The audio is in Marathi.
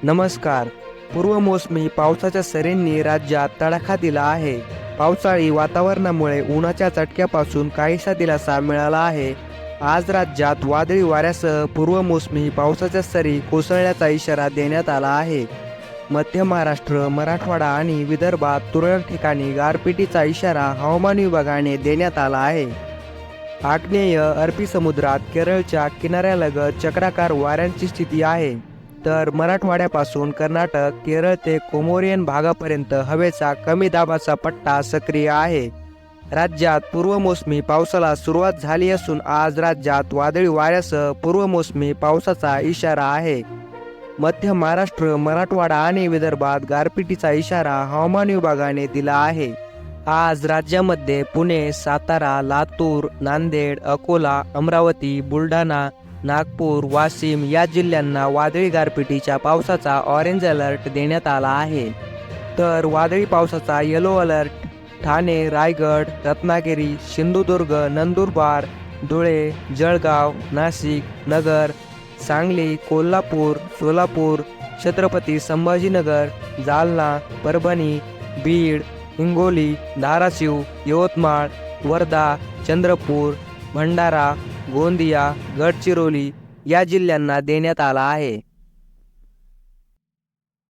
नमस्कार. पूर्वमोसमी पावसाच्या सरींनी राज्यात तडाखा दिला आहे. पावसाळी वातावरणामुळे उन्हाच्या चटक्यापासून काहीसा दिलासा मिळाला आहे. आज राज्यात वादळी वाऱ्यासह पूर्वमोसमी पावसाच्या सरी कोसळण्याचा इशारा देण्यात आला आहे. मध्य महाराष्ट्र, मराठवाडा आणि विदर्भात तुरळक ठिकाणी गारपिटीचा इशारा हवामान विभागाने देण्यात आला आहे. आग्नेय अरबी समुद्रात केरळच्या किनाऱ्यालगत चक्राकार वाऱ्यांची स्थिती आहे. तर मराठवाड्यापासून कर्नाटक, केरळ ते कोमोरियन भागापर्यंत हवेचा कमी दाबाचा पट्टा सक्रिय आहे. राज्यात पूर्वमोसमी पावसाला सुरुवात झाली असून आज राज्यात वादळी वाऱ्यासह पूर्वमोसमी पावसाचा इशारा आहे. मध्य महाराष्ट्र, मराठवाडा आणि विदर्भात गारपिटीचा इशारा हवामान विभागाने दिला आहे. आज राज्यामध्ये पुणे, सातारा, लातूर, नांदेड, अकोला, अमरावती, बुलढाणा, नागपूर, वाशिम या जिल्ह्यांना वादळी गारपिटीच्या पावसाचा ऑरेंज अलर्ट देण्यात आला आहे. तर वादळी पावसाचा येलो अलर्ट ठाणे, रायगड, रत्नागिरी, सिंधुदुर्ग, नंदुरबार, धुळे, जळगाव, नाशिक, नगर, सांगली, कोल्हापूर, सोलापूर, छत्रपती संभाजीनगर, जालना, परभणी, बीड, हिंगोली, धाराशिव, यवतमाळ, वर्धा, चंद्रपूर, भंडारा, गोंदिया, गडचिरोली या जिल्ह्यांना देण्यात आला आहे.